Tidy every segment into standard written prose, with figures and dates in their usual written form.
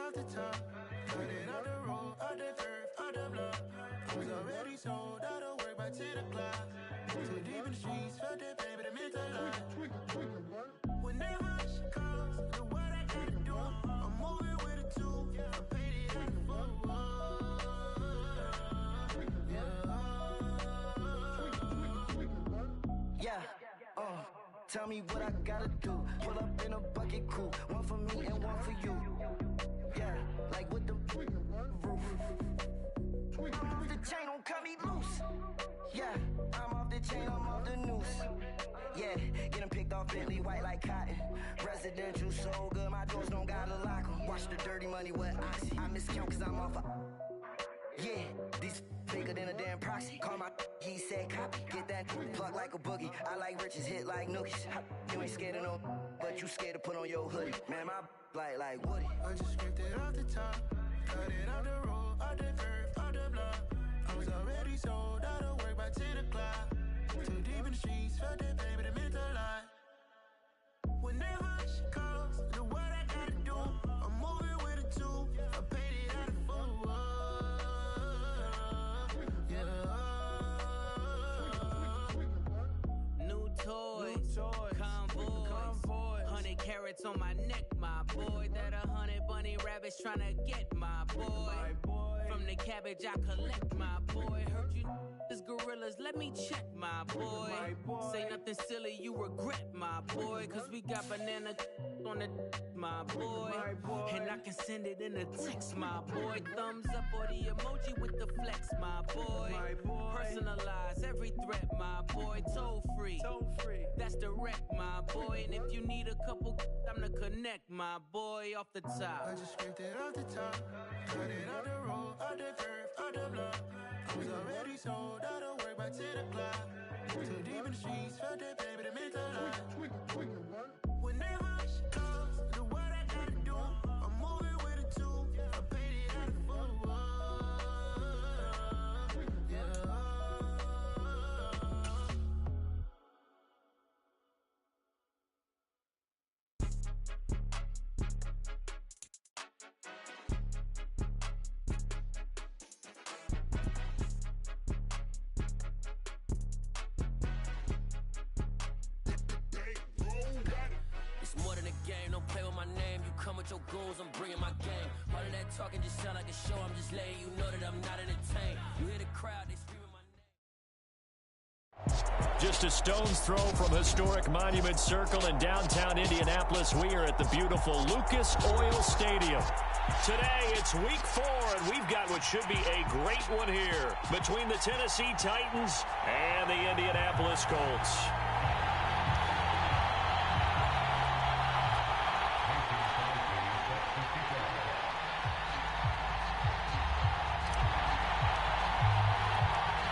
off the top, cut it out the road, out the curve, out the block. I was already sold out of work by 10 o'clock. Too deep in the streets, felt that baby, that meant a lot. Whenever she calls, do what I gotta do. I'm moving with a two, I paid it out the full. Yeah, tell me what I gotta do. Pull up in a bucket crew, one for me and one for you. Yeah, like with the roof. I'm off the chain, don't cut me loose. Yeah, I'm off the chain, I'm off the noose. Yeah, getting picked off Bentley white like cotton. Residential so good, my doors don't gotta lock 'em. Watch the dirty money with oxy. I miscount cause I'm off yeah, these bigger than a damn proxy. Call my he said copy. Get that plug like a boogie. I like riches, hit like nookies. You ain't scared of no, but you scared to put on your hoodie. Man, my like Woody. I just scraped it off the top, cut it out the road, out the curve, out the block. I was already sold out of work by 10 o'clock. Too deep in the streets, felt that baby, that meant a lot. Whenever she calls, do what I gotta do. I'm moving with a two, I paid it out of full. New toys, convoys, 100 carats on my neck, my boy. That 100 bunny rabbits tryna get my boy. From the cabbage I collect, my boy. Heard you is gorillas, let me check, my boy. Say nothing silly, you regret, my boy. Cause we got banana on the my boy. And I can send it in a text, my boy. Thumbs up or the emoji with the flex, my boy. Personalize every threat, my boy. Toll free, that's direct, my boy. And if you need a couple, I'm to connect, my boy, off the top. I just scraped it off the top, cut it out the road, out the curve, out the block. I was already sold out of work by 10 o'clock. Too deep in the streets, felt that baby, that meant a lot. Whenever she calls, do what I gotta do. I'm moving with a two, I paid it out of full. With your goons, I'm bringing my game. All of that talking just sound like a show. I'm just letting you know that I'm not entertained. You hear the crowd, they screaming my name. Just a stone's throw from historic Monument Circle in downtown Indianapolis. We are at the beautiful Lucas Oil Stadium. Today, it's week 4, and we've got what should be a great one here between the Tennessee Titans and the Indianapolis Colts.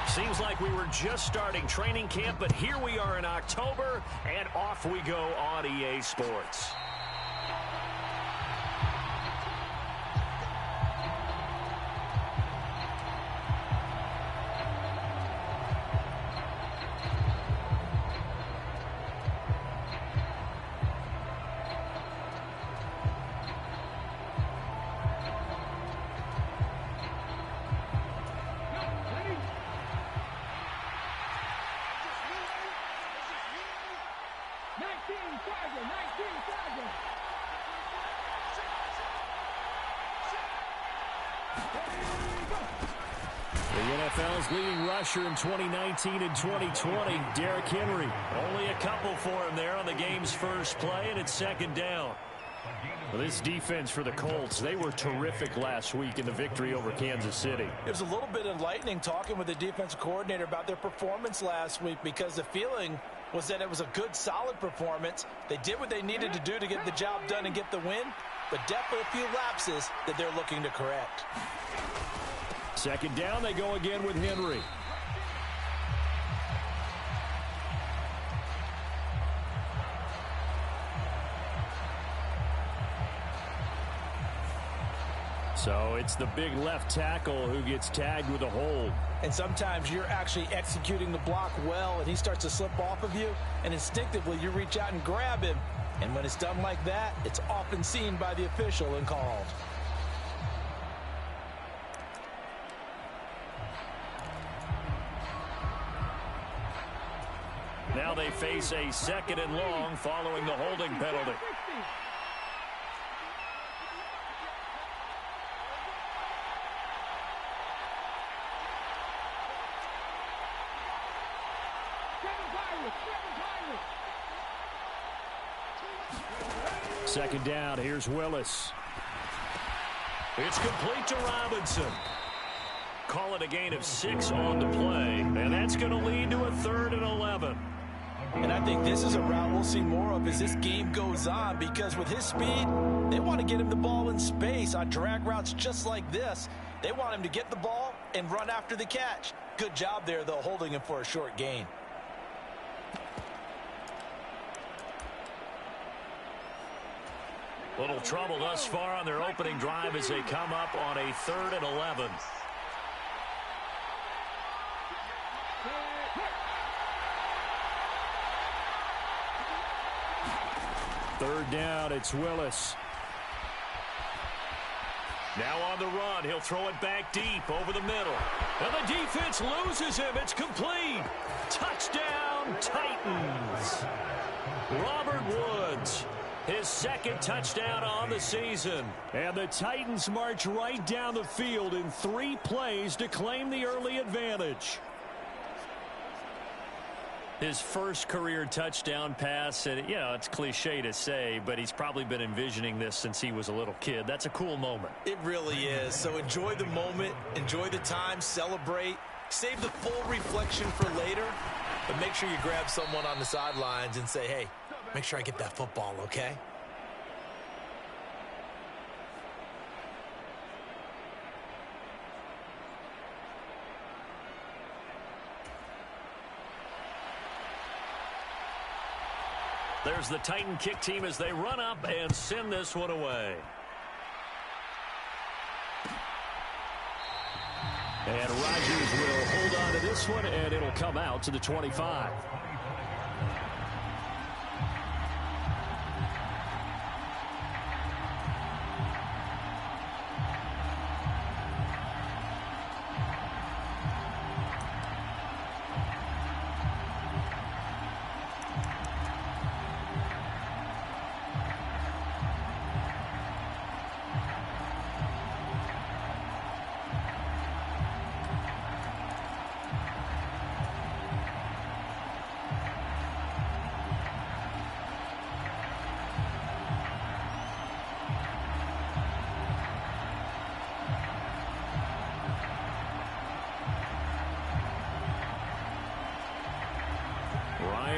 Seems like we were just starting training camp, but here we are in October, and off we go on EA Sports. NFL's leading rusher in 2019 and 2020, Derrick Henry. Only a couple for him there on the game's first play, and it's second down. Well, this defense for the Colts, they were terrific last week in the victory over Kansas City. It was a little bit enlightening talking with the defensive coordinator about their performance last week, because the feeling was that it was a good, solid performance. They did what they needed to do to get the job done and get the win, but definitely a few lapses that they're looking to correct. Second down, they go again with Henry. So it's the big left tackle who gets tagged with a hold. And sometimes you're actually executing the block well, and he starts to slip off of you, and instinctively you reach out and grab him. And when it's done like that, it's often seen by the official and called. Now they face a 2nd and long following the holding penalty. Second down, here's Willis. It's complete to Robinson. Call it a gain of 6 on the play, and that's going to lead to a 3rd and 11. And I think this is a route we'll see more of as this game goes on, because with his speed, they want to get him the ball in space on drag routes just like this. They want him to get the ball and run after the catch. Good job there, though, holding him for a short gain. Little trouble thus far on their opening drive as they come up on a 3rd and 11. Third down, it's Willis. Now on the run, he'll throw it back deep over the middle. And the defense loses him. It's complete. Touchdown, Titans. Robert Woods, his 2nd touchdown on the season. And the Titans march right down the field in 3 plays to claim the early advantage. His first career touchdown pass, and it's cliche to say, but he's probably been envisioning this since he was a little kid. That's a cool moment. It really is. So enjoy the moment, enjoy the time, celebrate, save the full reflection for later, but make sure you grab someone on the sidelines and say, hey, make sure I get that football, okay? There's the Titan kick team as they run up and send this one away. And Rodgers will hold on to this one, and it'll come out to the 25.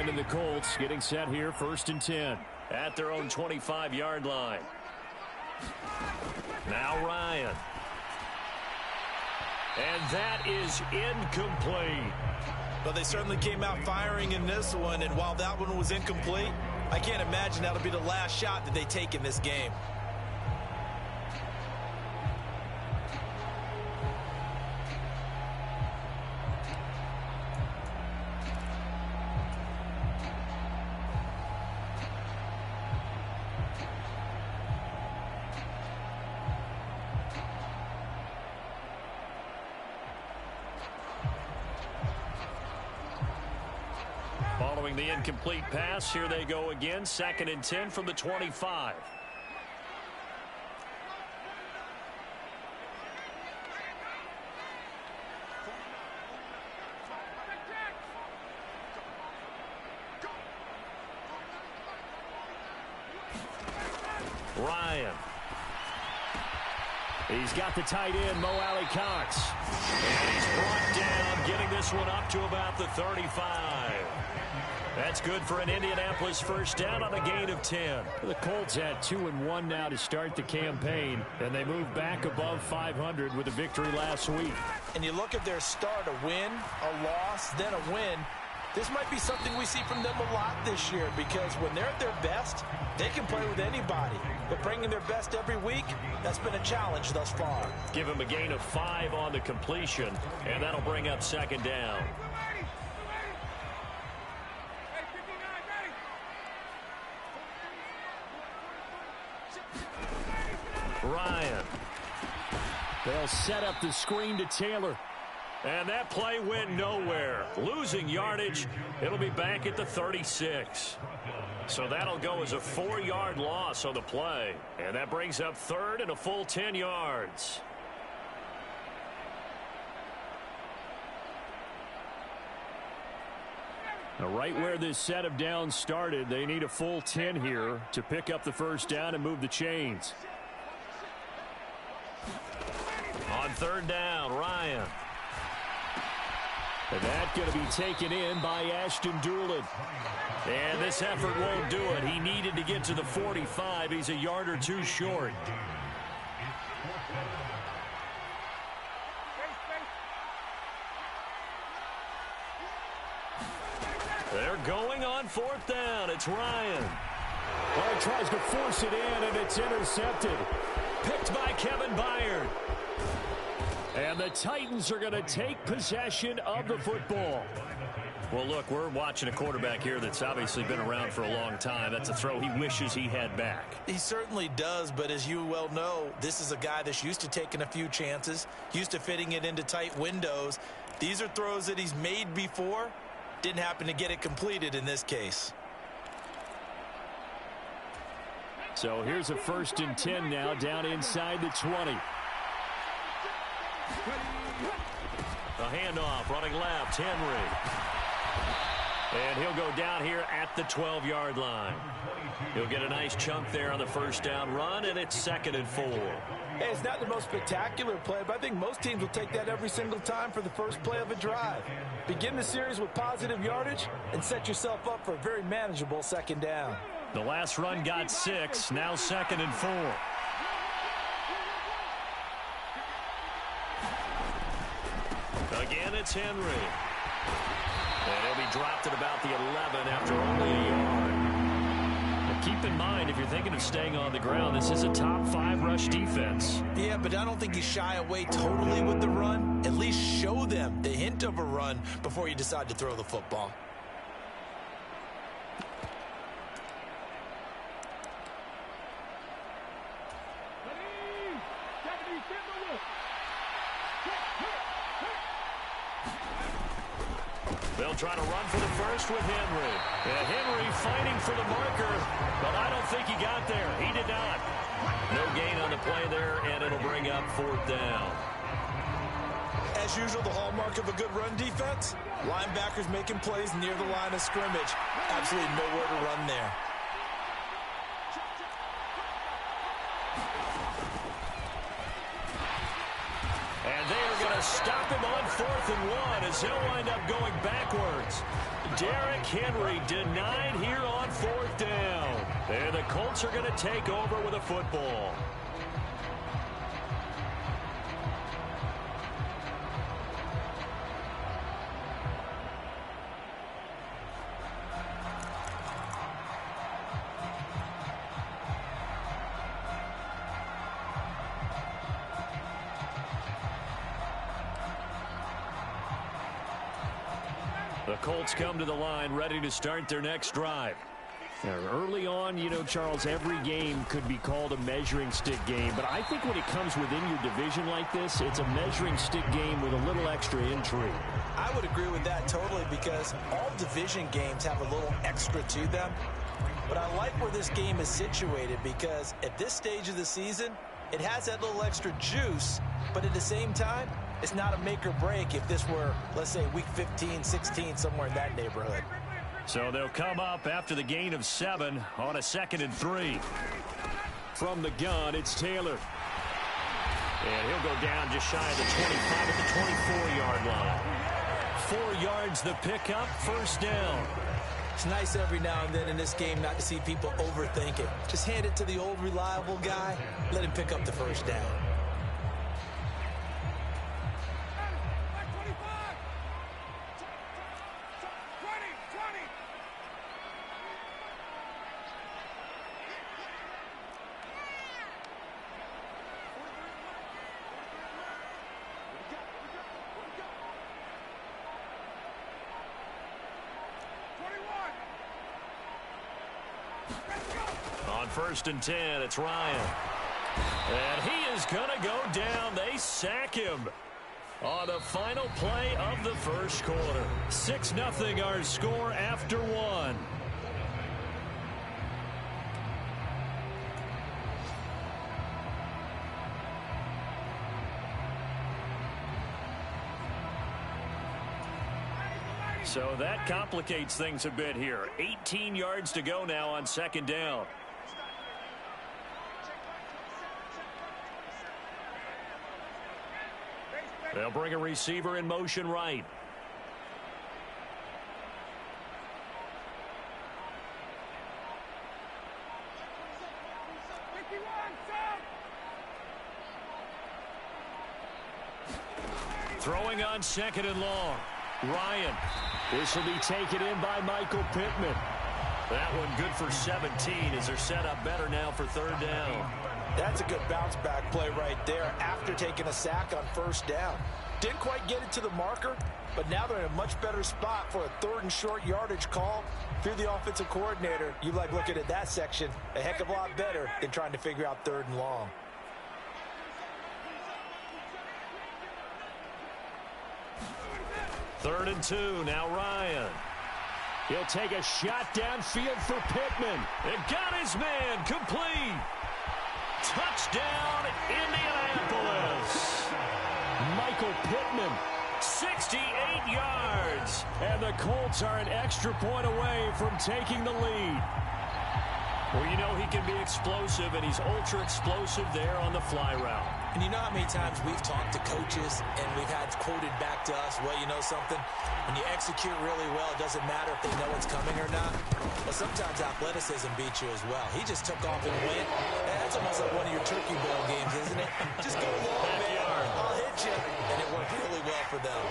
And the Colts getting set here, 1st and 10 at their own 25-yard line. Now Ryan. And that is incomplete. Well, they certainly came out firing in this one, and while that one was incomplete, I can't imagine that'll be the last shot that they take in this game. Following the incomplete pass, here they go again. 2nd and 10 from the 25. Ryan. He's got the tight end, Mo Alley-Cox. And he's brought down, getting this one up to about the 35. That's good for an Indianapolis first down on a gain of 10. The Colts had 2-1 now to start the campaign, and they moved back above 500 with a victory last week. And you look at their start, a win, a loss, then a win. This might be something we see from them a lot this year, because when they're at their best, they can play with anybody. But bringing their best every week, that's been a challenge thus far. Give him a gain of 5 on the completion, and that'll bring up 2nd down. Ryan. They'll set up the screen to Taylor. And that play went nowhere. Losing yardage. It'll be back at the 36. So that'll go as a 4-yard loss on the play. And that brings up third and a full 10 yards. Now, right where this set of downs started, they need a full 10 here to pick up the first down and move the chains. On third down, Ryan. And that's going to be taken in by Ashton Dulin. And this effort won't do it. He needed to get to the 45. He's a yard or two short. They're going on fourth down. It's Ryan. Well, he tries to force it in, and it's intercepted. Picked by Kevin Byard. And the Titans are going to take possession of the football. Well, look, we're watching a quarterback here that's obviously been around for a long time. That's a throw he wishes he had back. He certainly does, but as you well know, this is a guy that's used to taking a few chances, used to fitting it into tight windows. These are throws that he's made before. Didn't happen to get it completed in this case. So here's a 1st and 10 now down inside the 20. A handoff running left, Henry. And he'll go down here at the 12-yard line. He'll get a nice chunk there on the first down run, and it's 2nd and 4. Hey, it's not the most spectacular play, but I think most teams will take that every single time for the first play of a drive. Begin the series with positive yardage and set yourself up for a very manageable 2nd down. The last run got 6, now 2nd and 4. Again, it's Henry. And he'll be dropped at about the 11 after only a yard. Now keep in mind, if you're thinking of staying on the ground, this is a top 5 rush defense. Yeah, but I don't think you shy away totally with the run. At least show them the hint of a run before you decide to throw the football. They'll try to run for the first with Henry. And Henry fighting for the marker, but I don't think he got there. He did not. No gain on the play there, and it'll bring up 4th down. As usual, the hallmark of a good run defense, linebackers making plays near the line of scrimmage. Absolutely nowhere to run there. Stop him on 4th and 1 as he'll wind up going backwards. Derrick Henry denied here on 4th down. And the Colts are going to take over with a football. The Colts come to the line ready to start their next drive. Now, early on, you know, Charles, every game could be called a measuring stick game. But I think when it comes within your division like this, it's a measuring stick game with a little extra intrigue. I would agree with that totally because all division games have a little extra to them. But I like where this game is situated because at this stage of the season, it has that little extra juice. But at the same time, it's not a make or break if this were, let's say, week 15, 16, somewhere in that neighborhood. So they'll come up after the gain of 7 on a 2nd and 3. From the gun, it's Taylor. And he'll go down just shy of the 25 at the 24-yard line. 4 yards the pickup, first down. It's nice every now and then in this game not to see people overthink it. Just hand it to the old reliable guy, let him pick up the first down. On 1st and 10, it's Ryan. And he is going to go down. They sack him. On the final play of the first quarter. 6-0 our score after one. So that complicates things a bit here. 18 yards to go now on second down. They'll bring a receiver in motion right. Throwing on second and long. Ryan. This will be taken in by Michael Pittman. That one good for 17 as they're set up better now for third down. That's a good bounce back play right there after taking a sack on first down. Didn't quite get it to the marker, but now they're in a much better spot for a third and short yardage call. If you're the offensive coordinator, you like looking at that section a heck of a lot better than trying to figure out third and long. Third and 2, now Ryan. He'll take a shot downfield for Pittman. It got his man complete. Touchdown, Indianapolis. Michael Pittman, 68 yards. And the Colts are an extra point away from taking the lead. Well, you know he can be explosive, and he's ultra explosive there on the fly route. And you know how many times we've talked to coaches and we've had quoted back to us, well, you know something? When you execute really well, it doesn't matter if they know it's coming or not. Well, sometimes athleticism beats you as well. He just took off and went. That's almost like one of your Turkey Bowl games, isn't it? Just go long, man. I'll hit you. And it worked really well for them.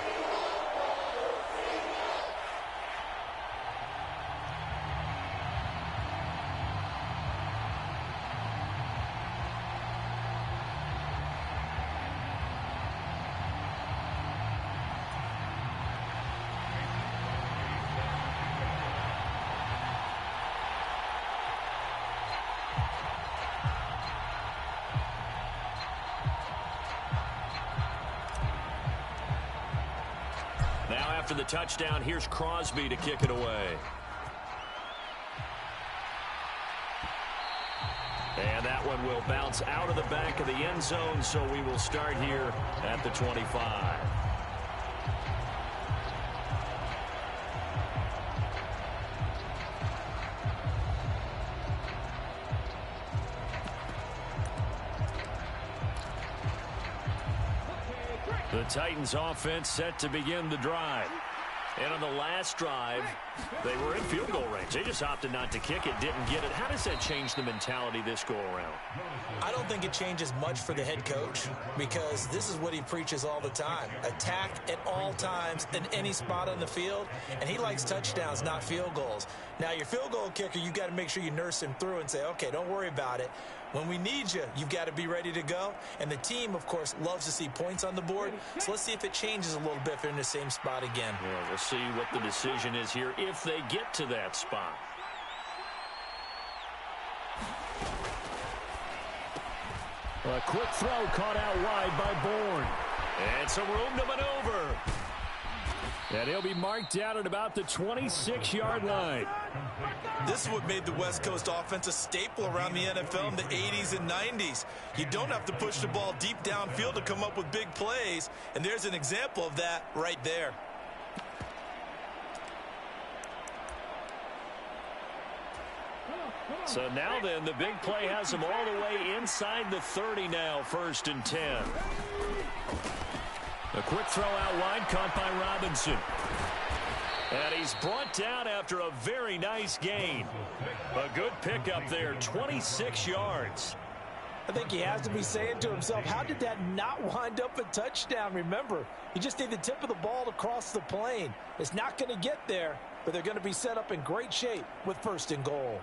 After the touchdown, here's Crosby to kick it away. And that one will bounce out of the back of the end zone, so we will start here at the 25. The Titans offense set to begin the drive. And on the last drive, they were in field goal range. They just opted not to kick it, didn't get it. How does that change the mentality this go around? I don't think it changes much for the head coach because this is what he preaches all the time. Attack at all times in any spot on the field, and he likes touchdowns, not field goals. Now, your field goal kicker, you've got to make sure you nurse him through and say, okay, don't worry about it. When we need you, you've got to be ready to go. And the team, of course, loves to see points on the board. So let's see if it changes a little bit if they're in the same spot again. Yeah, we'll see what the decision is here if they get to that spot. A quick throw caught out wide by Bourne. And some room to maneuver. And he'll be marked down at about the 26-yard line. This is what made the West Coast offense a staple around the NFL in the 80s and 90s. You don't have to push the ball deep downfield to come up with big plays, and there's an example of that right there. So now then, the big play has them all the way inside the 30 now, 1st and 10. A quick throw out wide, caught by Robinson. And he's brought down after a very nice gain. A good pickup there, 26 yards. I think he has to be saying to himself, how did that not wind up a touchdown? Remember, you just need the tip of the ball to cross the plane. It's not going to get there, but they're going to be set up in great shape with 1st and goal.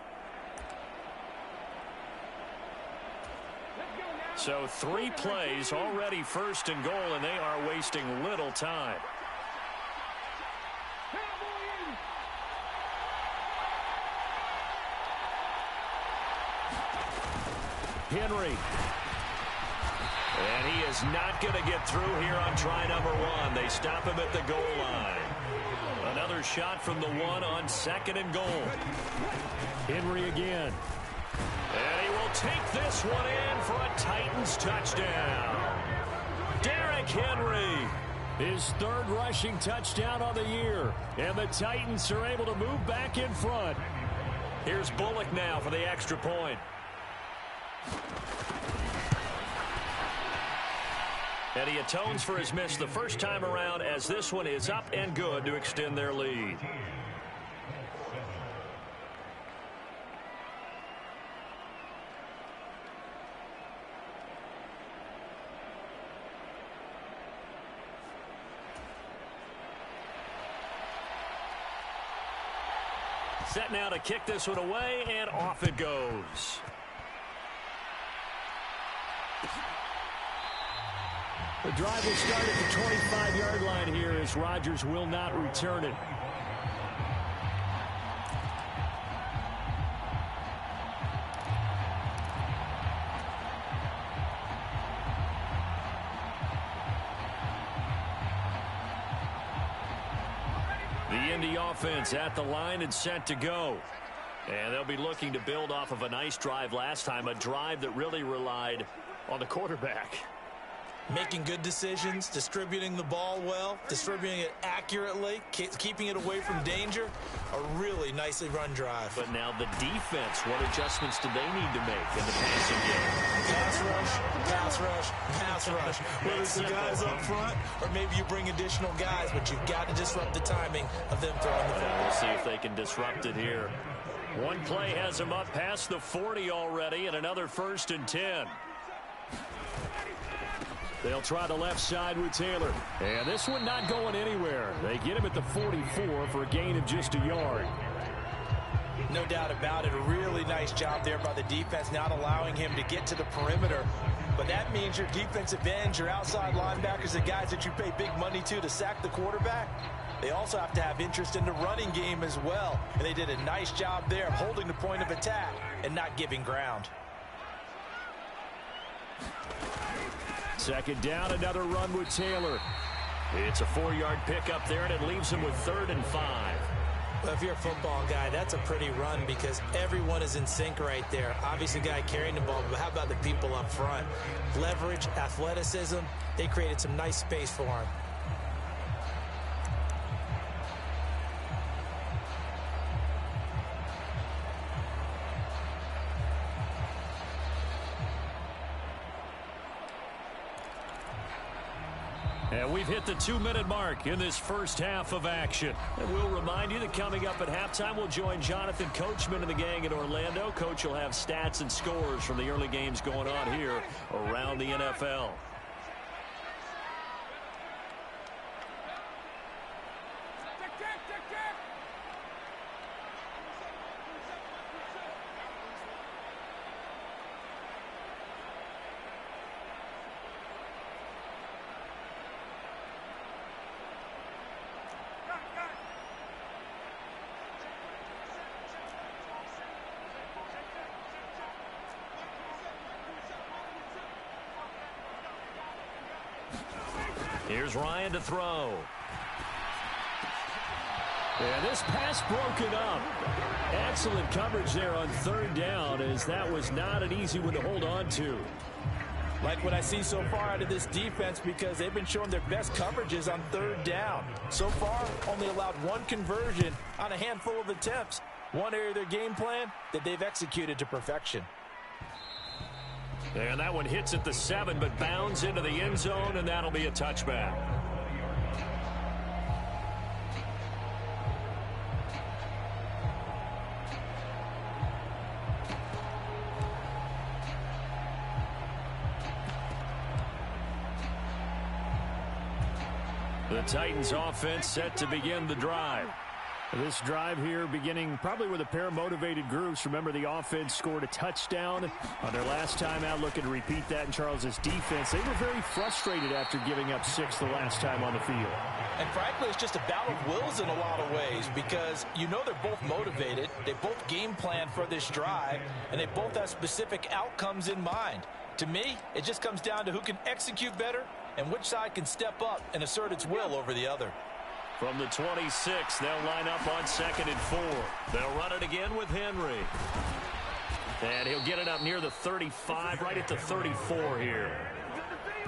So 3 plays already 1st and goal, and they are wasting little time. Henry. And he is is not going to get through here on try number 1. They stop him at the goal line. Another shot from the 1 on 2nd and goal. Henry again. And he will take this one in for a Titans touchdown. Derrick Henry. His 3rd rushing touchdown on the year. And the Titans are able to move back in front. Here's Bullock now for the extra point. And he atones for his miss the first time around, as this one is up and good to extend their lead. Set now to kick this one away, and off it goes. The drive will start at the 25-yard line here as Rodgers will not return it. The Indy offense at the line and set to go. And they'll be looking to build off of a nice drive last time, a drive that really relied on the quarterback. Making good decisions, distributing the ball well, distributing it accurately, keeping it away from danger. A really nicely run drive. But now the defense, what adjustments do they need to make in the passing game? Pass rush, pass rush, pass rush. Whether it's the guys up front or maybe you bring additional guys, but you've got to disrupt the timing of them throwing the football. We'll see if they can disrupt it here. One play has them up past the 40 already, and another 1st and 10. They'll try the left side with Taylor. And this one not going anywhere. They get him at the 44 for a gain of just a yard. No doubt about it. A really nice job there by the defense, not allowing him to get to the perimeter. But that means your defensive ends, your outside linebackers, the guys that you pay big money to sack the quarterback, they also have to have interest in the running game as well. And they did a nice job there of holding the point of attack and not giving ground. 2nd down, another run with Taylor. It's a 4-yard pickup there, and it leaves him with 3rd and 5. Well, if you're a football guy, that's a pretty run because everyone is in sync right there. Obviously, the guy carrying the ball, but how about the people up front? Leverage, athleticism, they created some nice space for him. And we've hit the 2-minute mark in this first half of action. And we'll remind you that coming up at halftime, we'll join Jonathan Coachman and the gang in Orlando. Coach will have stats and scores from the early games going on here around the NFL. Here's Ryan to throw. And this pass broken up. Excellent coverage there on 3rd down, as that was not an easy one to hold on to. Like what I see so far out of this defense, because they've been showing their best coverages on 3rd down. So far, only allowed 1 conversion on a handful of attempts. One area of their game plan that they've executed to perfection. And that one hits at the 7, but bounds into the end zone, and that'll be a touchback. The Titans offense set to begin the drive. This drive here beginning probably with a pair of motivated groups. Remember, the offense scored a touchdown on their last time out, looking to repeat that in Charles's defense. They were very frustrated after giving up 6 the last time on the field. And frankly, it's just a battle of wills in a lot of ways, because you know they're both motivated. They both game plan for this drive, and they both have specific outcomes in mind. To me, it just comes down to who can execute better and which side can step up and assert its will over the other. From the 26, they'll line up on 2nd and 4. They'll run it again with Henry. And he'll get it up near the 35, right at the 34 here.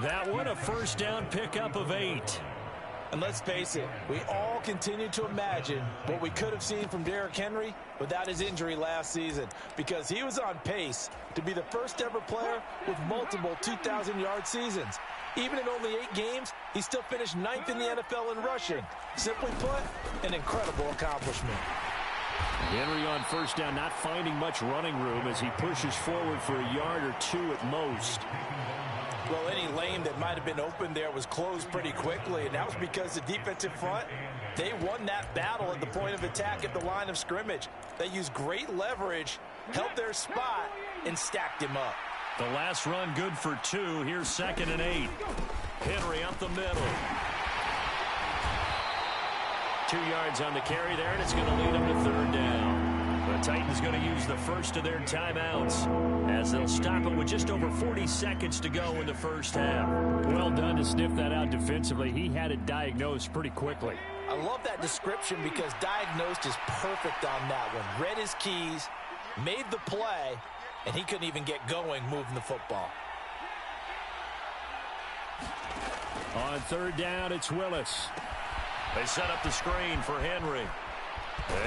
That one, a first down pickup of 8. And let's face it, we all continue to imagine what we could have seen from Derrick Henry without his injury last season, because he was on pace to be the first ever player with multiple 2,000-yard seasons. Even in only 8 games, he still finished 9th in the NFL in rushing. Simply put, an incredible accomplishment. Henry on first down, not finding much running room as he pushes forward for a yard or 2 at most. Well, any lane that might have been open there was closed pretty quickly, and that was because the defensive front, they won that battle at the point of attack at the line of scrimmage. They used great leverage, held their spot, and stacked him up. The last run good for 2. Here's 2nd and 8. Henry up the middle. 2 yards on the carry there, and it's going to lead them to 3rd down. The Titans going to use the first of their timeouts as they'll stop it with just over 40 seconds to go in the first half. Well done to sniff that out defensively. He had it diagnosed pretty quickly. I love that description because diagnosed is perfect on that one. Read his keys, made the play, and he couldn't even get going moving the football. On 3rd down, it's Willis. They set up the screen for Henry.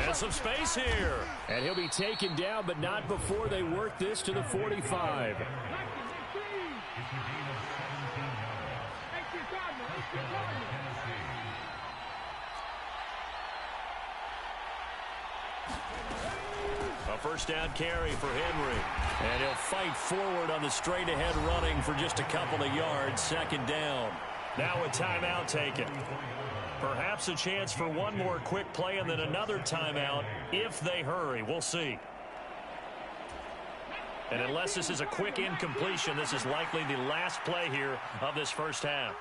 And some space here. And he'll be taken down, but not before they work this to the 45. A first down carry for Henry. And he'll fight forward on the straight-ahead running for just a couple of yards. 2nd down. Now a timeout taken. Perhaps a chance for one more quick play and then another timeout if they hurry. We'll see. And unless this is a quick incompletion, this is likely the last play here of this first half.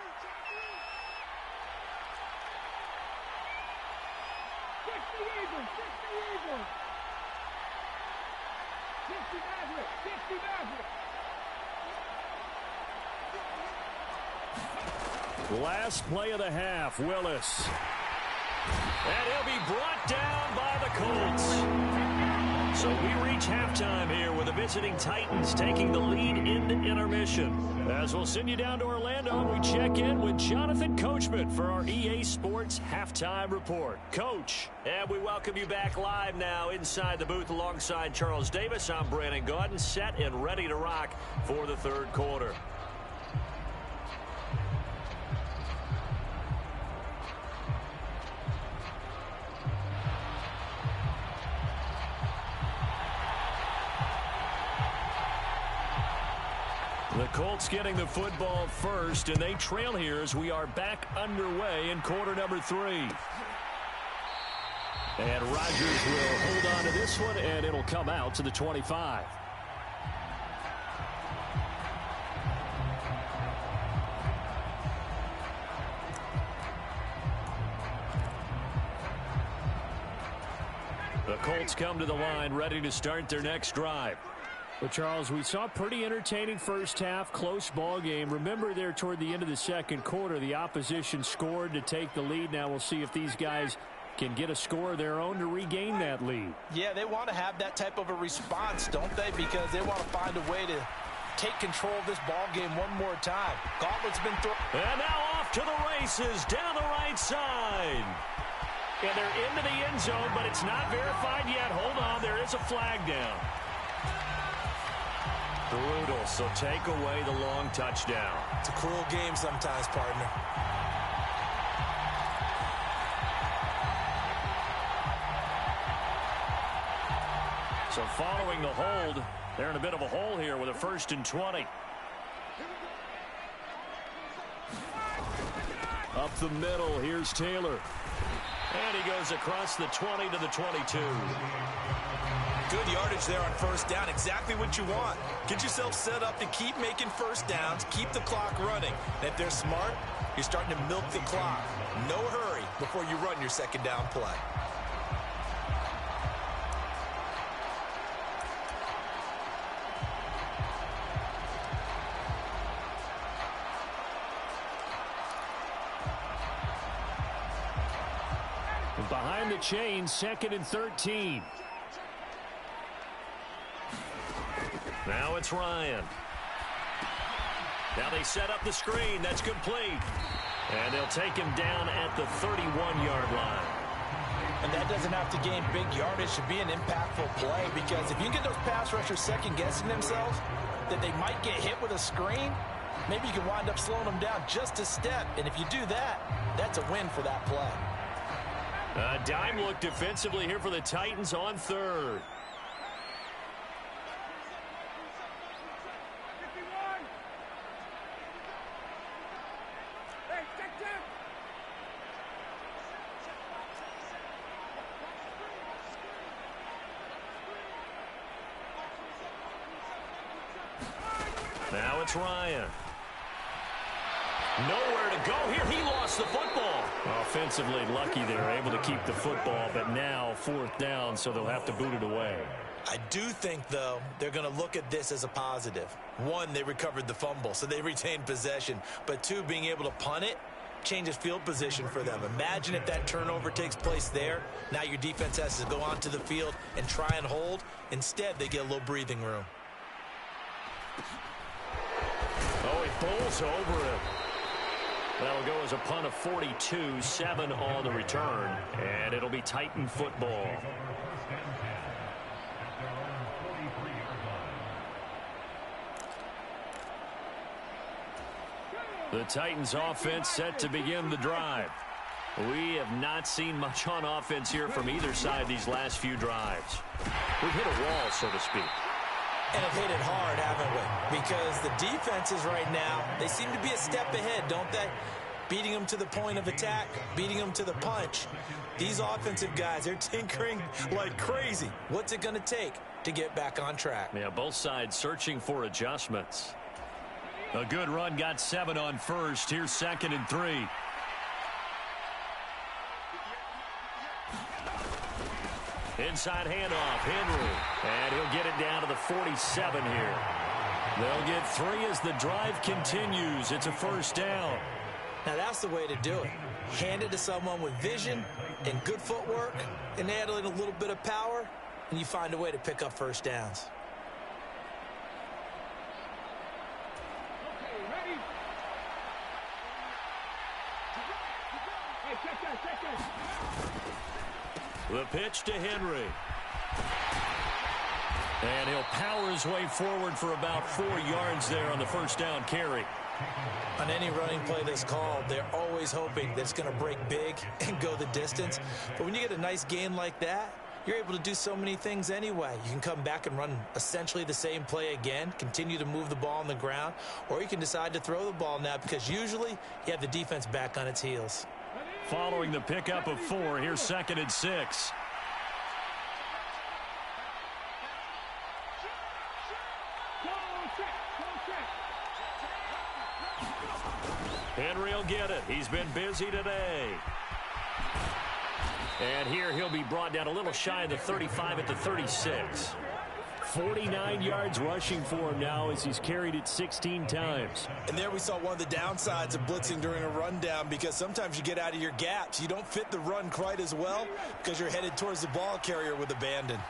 Last play of the half, Willis. And he'll be brought down by the Colts. So we reach halftime here with the visiting Titans taking the lead into intermission. As we'll send you down to Orlando, we check in with Jonathan Coachman for our EA Sports Halftime Report. Coach, and we welcome you back live now inside the booth alongside Charles Davis. I'm Brandon Gaudin, set and ready to rock for the 3rd quarter. The Colts getting the football first, and they trail here as we are back underway in quarter number 3. And Rodgers will hold on to this one, and it'll come out to the 25. The Colts come to the line, ready to start their next drive. Well, Charles, we saw a pretty entertaining first half, close ball game. Remember there toward the end of the 2nd quarter, the opposition scored to take the lead. Now we'll see if these guys can get a score of their own to regain that lead. Yeah, they want to have that type of a response, don't they? Because they want to find a way to take control of this ball game one more time. Gauntlet's been thrown. And now off to the races down the right side. And they're into the end zone, but it's not verified yet. Hold on, there is a flag down. Brutal, so take away the long touchdown. It's a cruel game sometimes, partner. So following the hold, they're in a bit of a hole here with a 1st and 20. Up the middle, here's Taylor. And he goes across the 20 to the 22. Good yardage there on first down. Exactly what you want. Get yourself set up to keep making first downs, keep the clock running. And if they're smart, you're starting to milk the clock. No hurry before you run your 2nd down play. Behind the chain, 2nd and 13. Now it's Ryan. Now they set up the screen. That's complete. And they'll take him down at the 31-yard line. And that doesn't have to gain big yardage to be an impactful play, because if you can get those pass rushers second-guessing themselves that they might get hit with a screen, maybe you can wind up slowing them down just a step. And if you do that, that's a win for that play. A dime look defensively here for the Titans on 3rd. Now it's Ryan. Nowhere to go here. He lost the football. Offensively lucky they're able to keep the football, but now 4th down, so they'll have to boot it away. I do think, though, they're going to look at this as a positive. 1, they recovered the fumble, so they retained possession. But 2, being able to punt it changes field position for them. Imagine if that turnover takes place there. Now your defense has to go onto the field and try and hold. Instead, they get a little breathing room. Oh, he bowls over him. That'll go as a punt of 42, 7 on the return, and it'll be Titan football. The Titans offense set to begin the drive. We have not seen much on offense here from either side these last few drives. We've hit a wall, so to speak. And have hit it hard, haven't we? Because the defenses right now, they seem to be a step ahead, don't they? Beating them to the point of attack, beating them to the punch. These offensive guys, they're tinkering like crazy. What's it going to take to get back on track? Yeah, both sides searching for adjustments. A good run, got 7 on 1st. Here's 2nd and 3. Inside handoff, Henry. And he'll get it down to the 47 here. They'll get 3 as the drive continues. It's a 1st down. Now that's the way to do it. Hand it to someone with vision and good footwork, and add in a little bit of power, and you find a way to pick up 1st downs. The pitch to Henry. And he'll power his way forward for about 4 yards there on the 1st down carry. On any running play that's called, they're always hoping that it's going to break big and go the distance. But when you get a nice gain like that, you're able to do so many things anyway. You can come back and run essentially the same play again, continue to move the ball on the ground, or you can decide to throw the ball now, because usually you have the defense back on its heels. Following the pickup of 4, here's 2nd and 6. Henry will get it. He's been busy today. And here he'll be brought down a little shy of the 35 at the 36. 49 yards rushing for him now as he's carried it 16 times. And there we saw one of the downsides of blitzing during a rundown, because sometimes you get out of your gaps. You don't fit the run quite as well because you're headed towards the ball carrier with abandon.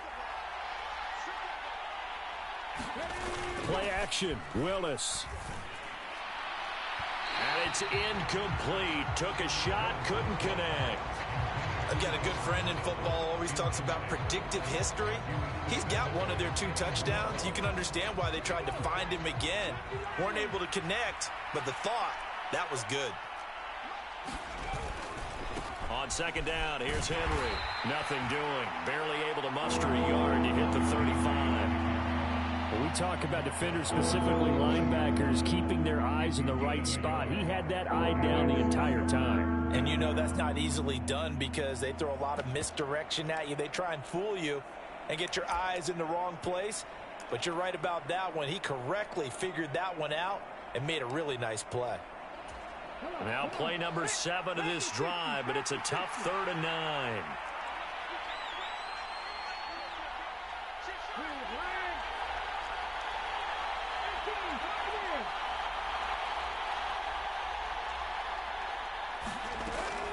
Play action, Willis. And it's incomplete. Took a shot, couldn't connect. I've got a good friend in football, always talks about predictive history. He's got one of their 2 touchdowns. You can understand why they tried to find him again. Weren't able to connect, but the thought, that was good. On 2nd down, here's Henry. Nothing doing. Barely able to muster a yard to hit the 35. When we talk about defenders, specifically linebackers, keeping their eyes in the right spot, he had that eye down the entire time. And you know that's not easily done, because they throw a lot of misdirection at you. They try and fool you and get your eyes in the wrong place. But you're right about that one. He correctly figured that one out and made a really nice play. Now play number 7 of this drive, but it's a tough 3rd and 9.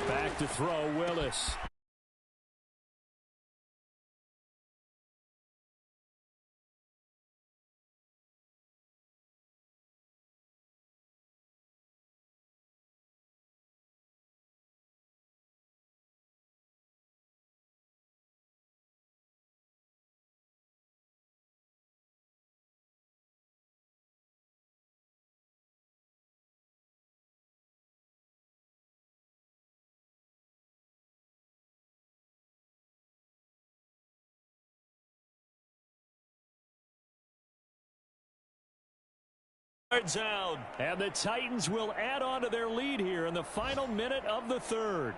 Back to throw, Willis. Yards out. And the Titans will add on to their lead here in the final minute of the third.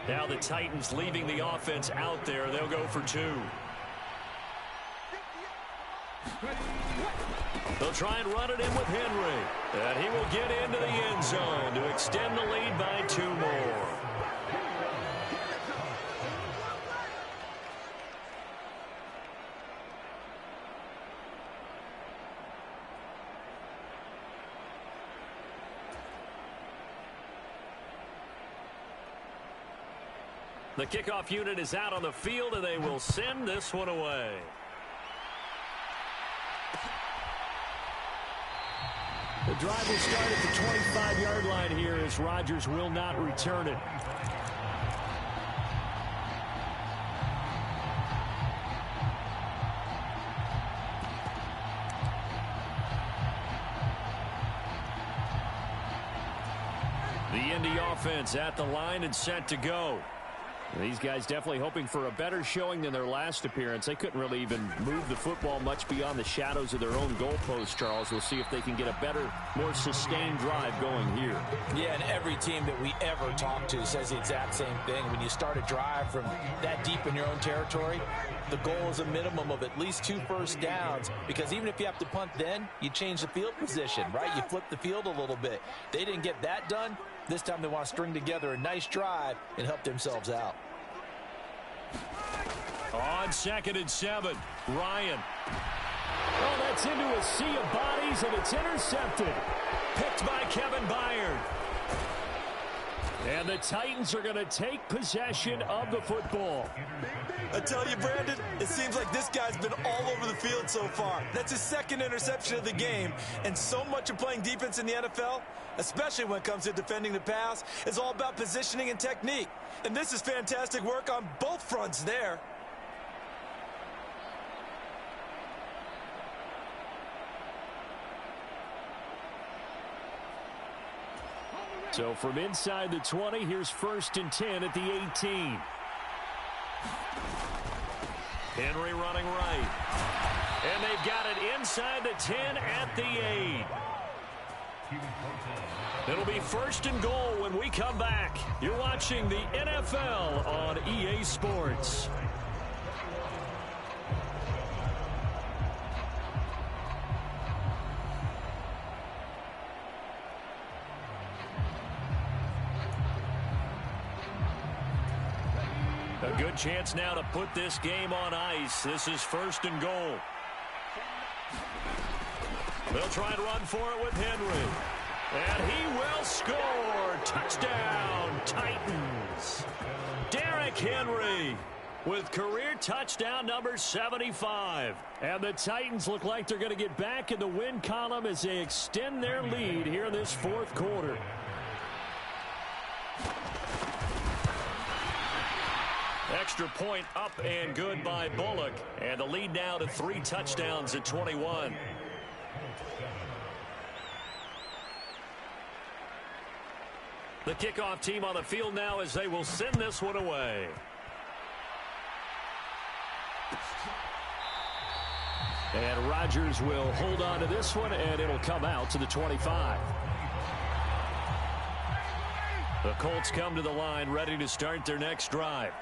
Now the Titans leaving the offense out there. They'll go for 2. They'll try and run it in with Henry. And he will get into the end zone to extend the lead by 2 more. The kickoff unit is out on the field, and they will send this one away. The drive will start at the 25-yard line here as Rodgers will not return it. The Indy offense at the line and set to go. These guys definitely hoping for a better showing than their last appearance. They couldn't really even move the football much beyond the shadows of their own goalpost, Charles. We'll see if they can get a better, more sustained drive going here. Yeah, and every team that we ever talk to says the exact same thing. When you start a drive from that deep in your own territory, the goal is a minimum of at least 2 first downs, because even if you have to punt then, you change the field position, right? You flip the field a little bit. They didn't get that done. This time they want to string together a nice drive and help themselves out. On 2nd and 7, Ryan. Oh, that's into a sea of bodies, and it's intercepted. Picked by Kevin Byard. And the Titans are going to take possession of the football. I tell you, Brandon, it seems like this guy's been all over the field so far. That's his 2nd interception of the game. And so much of playing defense in the NFL, especially when it comes to defending the pass, is all about positioning and technique. And this is fantastic work on both fronts there. So from inside the 20, here's 1st and 10 at the 18. Henry running right. And they've got it inside the 10 at the 8. It'll be 1st and goal when we come back. You're watching the NFL on EA Sports. A good chance now to put this game on ice. This is 1st and goal. They'll try and run for it with Henry. And he will score. Touchdown, Titans. Derrick Henry with career touchdown number 75. And the Titans look like they're going to get back in the win column as they extend their lead here in this 4th quarter. Extra point up and good by Bullock. And the lead now to 3 touchdowns at 21. The kickoff team on the field now as they will send this one away. And Rodgers will hold on to this one, and it'll come out to the 25. The Colts come to the line ready to start their next drive.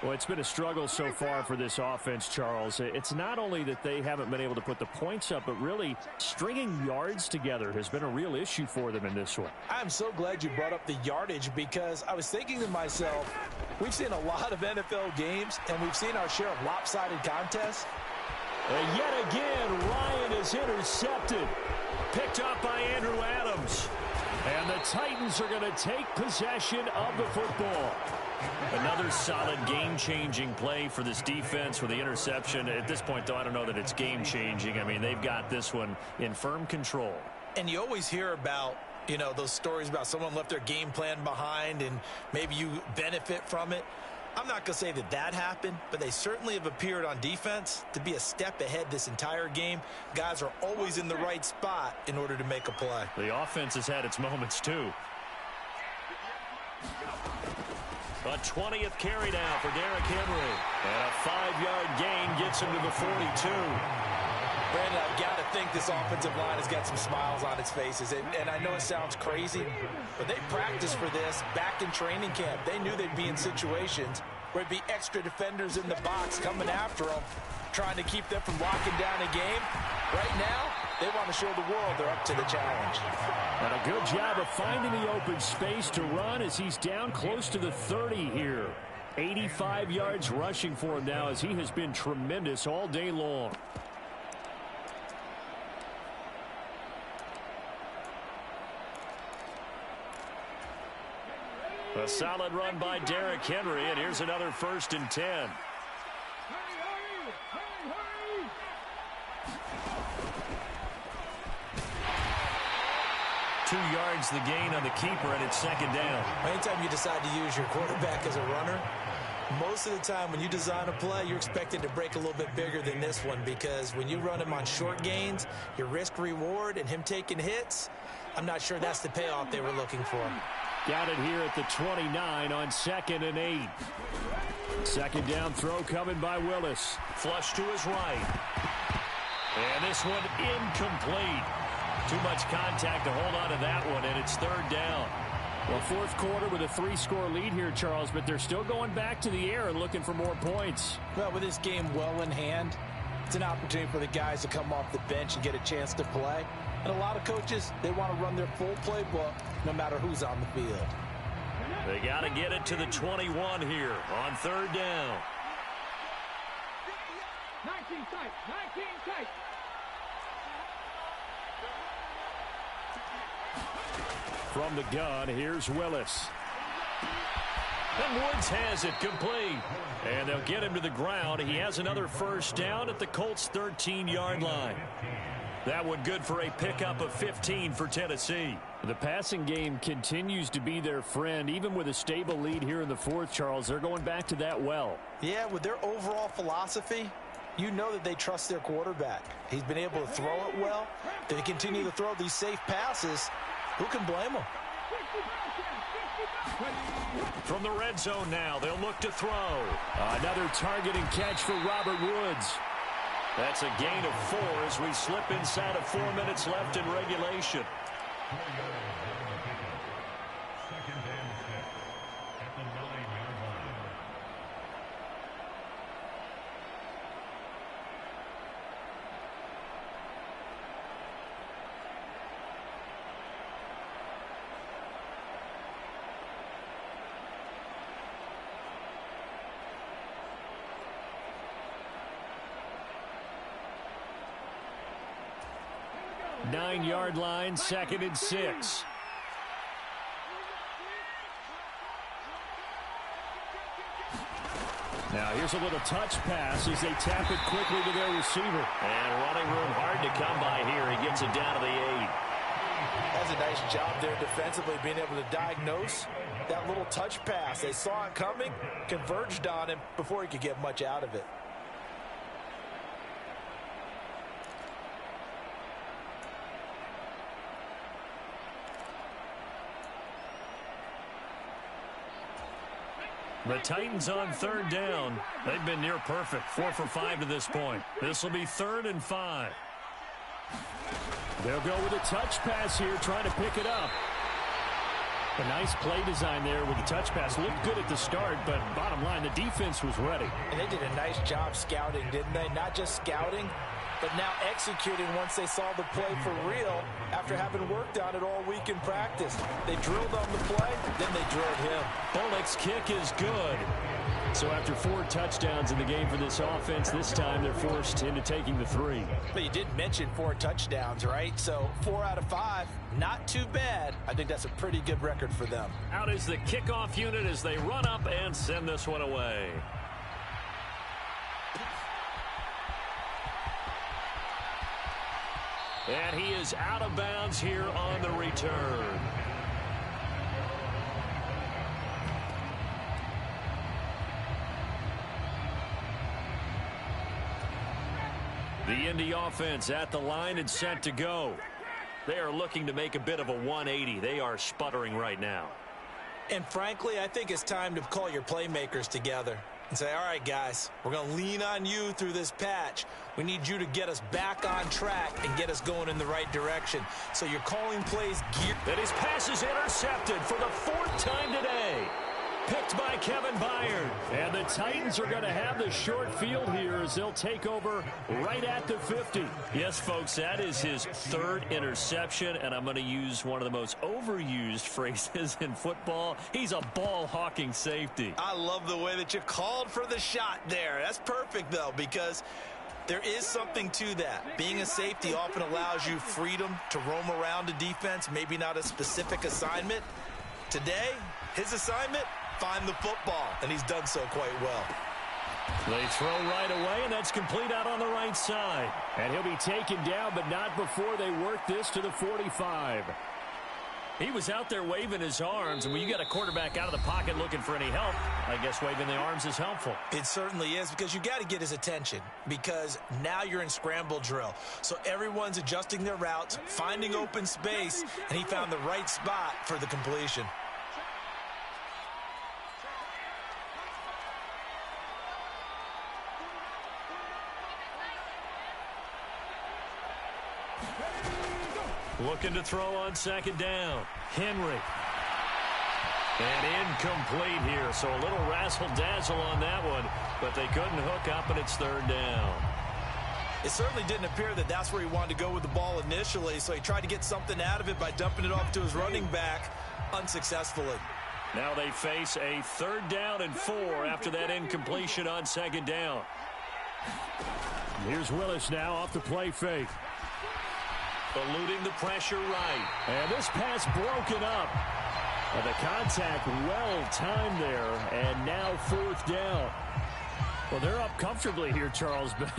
Well, it's been a struggle so far for this offense, Charles. It's not only that they haven't been able to put the points up, but really stringing yards together has been a real issue for them in this one. I'm so glad you brought up the yardage, because I was thinking to myself, we've seen a lot of NFL games, and we've seen our share of lopsided contests. And yet again, Ryan is intercepted. Picked up by Andrew Adams. And the Titans are going to take possession of the football. Another solid game-changing play for this defense with the interception. At this point, though, I don't know that it's game-changing. I mean, they've got this one in firm control. And you always hear about, you know, those stories about someone left their game plan behind and maybe you benefit from it. I'm not going to say that that happened, but they certainly have appeared on defense to be a step ahead this entire game. Guys are always in the right spot in order to make a play. The offense has had its moments, too. A 20th carry now for Derrick Henry. And a 5-yard gain gets him to the 42. Brandon, I've got to think this offensive line has got some smiles on its faces. And I know it sounds crazy, but they practiced for this back in training camp. They knew they'd be in situations where it'd be extra defenders in the box coming after them, trying to keep them from locking down a game. Right now, they want to show the world they're up to the challenge. And a good job of finding the open space to run as he's down close to the 30 here. 85 yards rushing for him now as he has been tremendous all day long. A solid run by Derrick Henry, and here's another 1st and 10. 2 yards the gain on the keeper, and it's 2nd down. Anytime you decide to use your quarterback as a runner, most of the time when you design a play, you're expected to break a little bit bigger than this one, because when you run him on short gains, your risk-reward and him taking hits, I'm not sure that's the payoff they were looking for. Got it here at the 29 on 2nd and 8. 2nd down throw coming by Willis. Flush to his right. And this one incomplete. Too much contact to hold on to that one, and it's 3rd down. Well, 4th quarter with a 3-score lead here, Charles, but they're still going back to the air and looking for more points. Well, with this game well in hand, it's an opportunity for the guys to come off the bench and get a chance to play. And a lot of coaches, they want to run their full playbook no matter who's on the field. They got to get it to the 21 here on 3rd down. 19 tight, 19 tight. From the gun, here's Willis. And Woods has it complete. And they'll get him to the ground. He has another 1st down at the Colts' 13-yard line. That one good for a pickup of 15 for Tennessee. The passing game continues to be their friend. Even with a stable lead here in the 4th, Charles, they're going back to that well. Yeah, with their overall philosophy, you know that they trust their quarterback. He's been able to throw it well. They continue to throw these safe passes. Who can blame them? From the red zone now, they'll look to throw. Another target and catch for Robert Woods. That's a gain of 4 as we slip inside of 4 minutes left in regulation. Nine-yard line, 2nd and 6. Now here's a little touch pass as they tap it quickly to their receiver. And running room hard to come by here. He gets it down to the 8. That's a nice job there defensively, being able to diagnose that little touch pass. They saw it coming, converged on him before he could get much out of it. The Titans on 3rd down. They've been near perfect. 4 for 5 to this point. This will be 3rd and 5. They'll go with a touch pass here, trying to pick it up. A nice play design there with the touch pass. Looked good at the start, but bottom line, the defense was ready. And they did a nice job scouting, didn't they? Not just scouting, but now executing once they saw the play for real after having worked on it all week in practice. They drilled on the play, then they drilled him. Bullock's kick is good. So after 4 touchdowns in the game for this offense, this time they're forced into taking the 3. But you did mention 4 touchdowns, right? So 4 out of 5, not too bad. I think that's a pretty good record for them. Out is the kickoff unit as they run up and send this one away. And he is out of bounds here on the return. The Indy offense at the line and set to go. They are looking to make a bit of a 180. They are sputtering right now. And frankly, I think it's time to call your playmakers together and say, all right, guys, we're going to lean on you through this patch. We need you to get us back on track and get us going in the right direction. So you're calling plays geared. And his pass is intercepted for the 4th time today. Picked by Kevin Byard. And the Titans are going to have the short field here as they'll take over right at the 50. Yes, folks, that is his 3rd interception, and I'm going to use one of the most overused phrases in football. He's a ball-hawking safety. I love the way that you called for the shot there. That's perfect, though, because there is something to that. Being a safety often allows you freedom to roam around a defense, maybe not a specific assignment. Today, his assignment, find the football, and he's done so quite well. They throw right away, and that's complete out on the right side. And he'll be taken down, but not before they work this to the 45. He was out there waving his arms, and when you got a quarterback out of the pocket looking for any help, I guess waving the arms is helpful. It certainly is, because you got to get his attention, because now you're in scramble drill. So everyone's adjusting their routes, finding open space, and he found the right spot for the completion. Looking to throw on 2nd down. Henry. And incomplete here, so a little razzle-dazzle on that one, but they couldn't hook up, and it's 3rd down. It certainly didn't appear that that's where he wanted to go with the ball initially, so he tried to get something out of it by dumping it off to his running back unsuccessfully. Now they face a 3rd down and 4 after that incompletion on 2nd down. Here's Willis now off the play fake. Eluding the pressure right. And this pass broken up. And the contact well-timed there. And now 4th down. Well, they're up comfortably here, Charles, but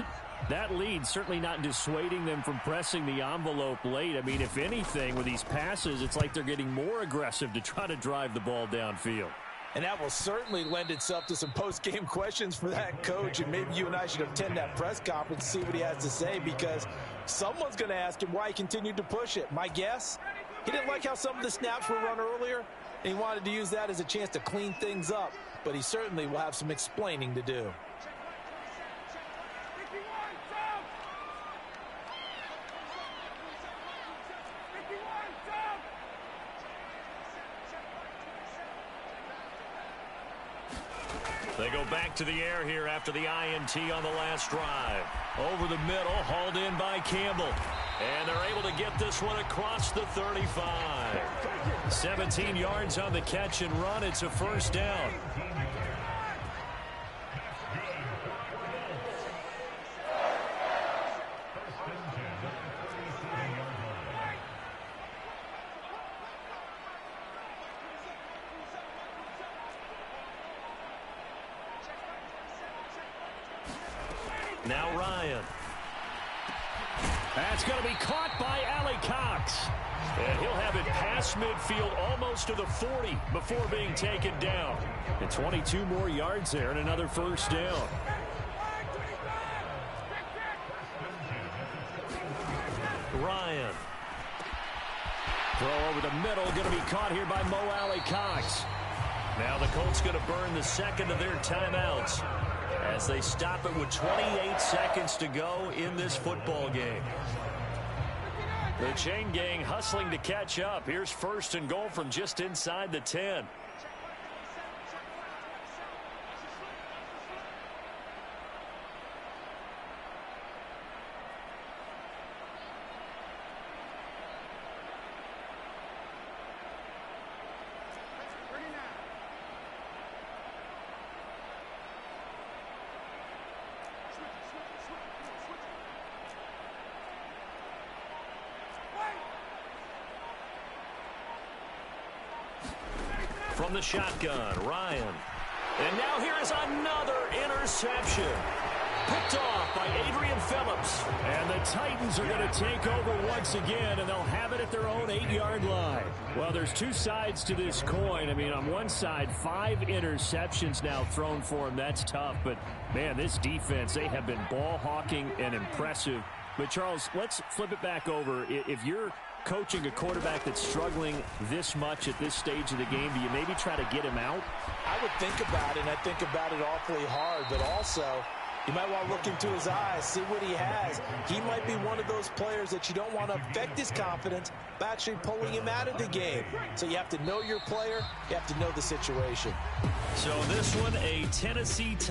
that lead certainly not dissuading them from pressing the envelope late. I mean, if anything, with these passes, it's like they're getting more aggressive to try to drive the ball downfield. And that will certainly lend itself to some post-game questions for that coach. And maybe you and I should attend that press conference and see what he has to say, because someone's going to ask him why he continued to push it. My guess, he didn't like how some of the snaps were run earlier, and he wanted to use that as a chance to clean things up. But he certainly will have some explaining to do. They go back to the air here after the INT on the last drive. Over the middle, hauled in by Campbell. And they're able to get this one across the 35. 17 yards on the catch and run. It's a 1st down. Now Ryan. That's going to be caught by Allie Cox. And he'll have it past midfield almost to the 40 before being taken down. And 22 more yards there and another 1st down. Ryan. Throw over the middle, going to be caught here by Mo Alley Cox. Now the Colts going to burn the 2nd of their timeouts as they stop it with 28 seconds to go in this football game. The chain gang hustling to catch up. Here's 1st and goal from just inside the 10. From the shotgun, Ryan. And now here is another interception. Picked off by Adrian Phillips. And the Titans are going to take over once again, and they'll have it at their own 8-yard line. Well, there's two sides to this coin. I mean, on one side, 5 interceptions now thrown for them. That's tough. But, man, this defense, they have been ball hawking and impressive. But, Charles, let's flip it back over. If you're coaching a quarterback that's struggling this much at this stage of the game, do you maybe try to get him out? I would think about it, and I think about it awfully hard, but also you might want to look into his eyes, see what he has. He might be one of those players that you don't want to affect his confidence by actually pulling him out of the game. So you have to know your player. You have to know the situation. So this one, a Tennessee Titans